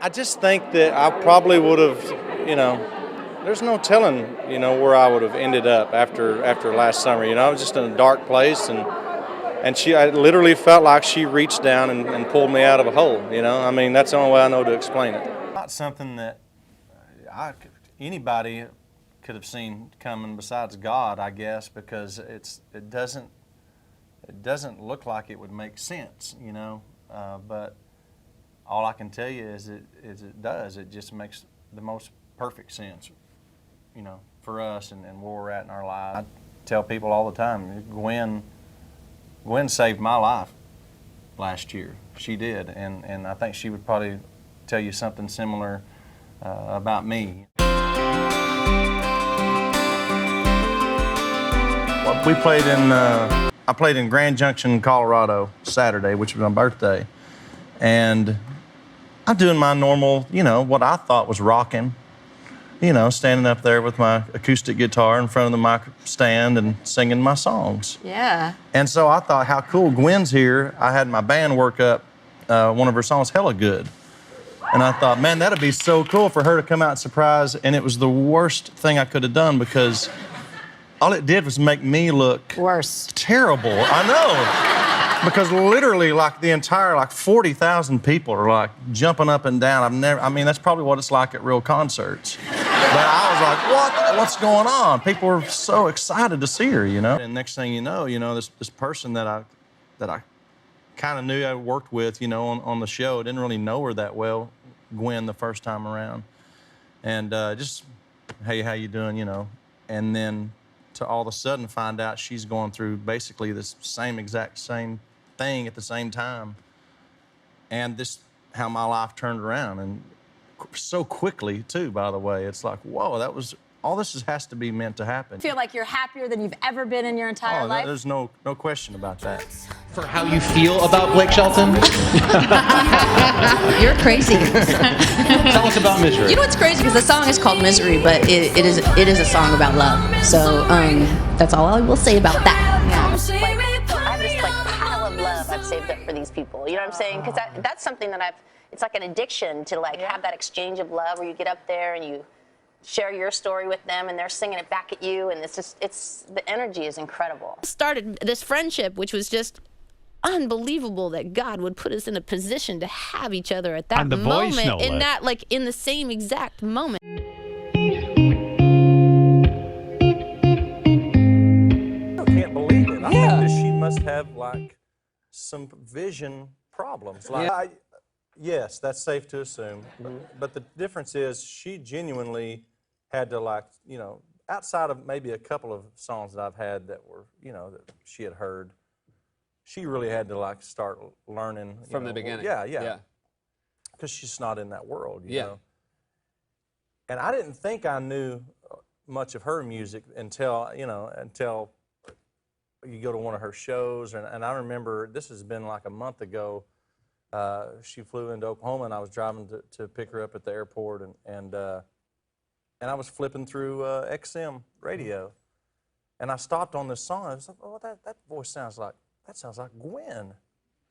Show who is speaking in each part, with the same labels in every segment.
Speaker 1: I just think that I probably would have, there's no telling, where I would have ended up after last summer. I was just in a dark place, and I literally felt like she reached down and pulled me out of a hole. I mean, that's the only way I know to explain it. Not something that anybody could have seen coming besides God, I guess, because it doesn't look like it would make sense, but all I can tell you is it does. It just makes the most perfect sense, for us and where we're at in our lives. I tell people all the time, Gwen saved my life last year. She did, and I think she would probably tell you something similar about me. We played I played in Grand Junction, Colorado, Saturday, which was my birthday, and I'm doing my normal, what I thought was rocking, standing up there with my acoustic guitar in front of the mic stand and singing my songs.
Speaker 2: Yeah.
Speaker 1: And so I thought, how cool, Gwen's here. I had my band work up one of her songs, Hella Good. And I thought, man, that'd be so cool for her to come out and surprise. And it was the worst thing I could have done because all it did was make me look
Speaker 2: worse.
Speaker 1: Terrible. I know. Because literally, the entire 40,000 people are jumping up and down. That's probably what it's like at real concerts. But I was like, what's going on? People were so excited to see her, And next thing you know, this person that I kind of knew I worked with, on the show. I didn't really know her that well, Gwen, the first time around. And just, hey, how you doing, And then to all of a sudden find out she's going through basically this exact same thing at the same time. And this, how my life turned around, and so quickly too, by the way. It's like, whoa, all this has to be meant to happen.
Speaker 2: I feel like you're happier than you've ever been in your entire life?
Speaker 1: There's no question about that.
Speaker 3: For how you feel about Blake Shelton?
Speaker 2: You're crazy.
Speaker 3: Tell us about Misery.
Speaker 2: You know what's crazy? Because the song is called Misery, but it is a song about love. So that's all I will say about that.
Speaker 4: I have this pile of love I've saved up for these people. You know what I'm saying? Because that's something that it's like an addiction to have that exchange of love where you get up there and you share your story with them and they're singing it back at you, and the energy is incredible.
Speaker 5: Started this friendship, which was just unbelievable that God would put us in a position to have each other at that moment, in the same exact moment.
Speaker 1: I can't believe it. I think that she must have some vision problems. Yes, that's safe to assume. But the difference is she genuinely had to outside of maybe a couple of songs that I've had that were, that she had heard, she really had to start learning
Speaker 3: from the beginning.
Speaker 1: Yeah. Because she's not in that world, you know. And I didn't think I knew much of her music until you go to one of her shows. And I remember, this has been a month ago, she flew into Oklahoma, and I was driving to pick her up at the airport, and I was flipping through XM radio, and I stopped on this song. I was like, oh, that voice sounds like Gwen.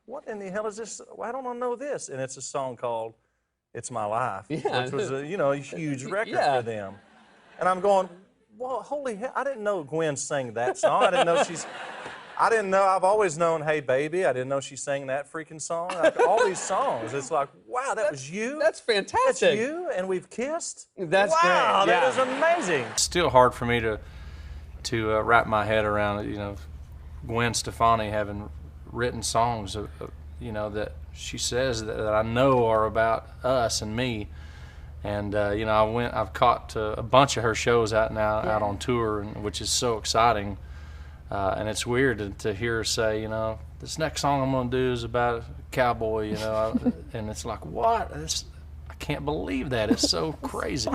Speaker 1: What in the hell is this? Why don't I know this? And it's a song called "It's My Life," which was a huge record for them. And I'm going, well, holy hell! I didn't know Gwen sang that song. I didn't know. I've always known "Hey Baby." I didn't know she sang that freaking song. All these songs. It's like, wow, that was you.
Speaker 3: That's fantastic.
Speaker 1: That's you, and we've kissed.
Speaker 3: That's great.
Speaker 1: Wow, that is amazing. It's still hard for me to wrap my head around, Gwen Stefani having written songs, that she says that I know are about us and me. And I've caught a bunch of her shows out on tour, which is so exciting. And it's weird to hear her say, this next song I'm going to do is about a cowboy, and it's like, what? I can't believe that. It's so crazy.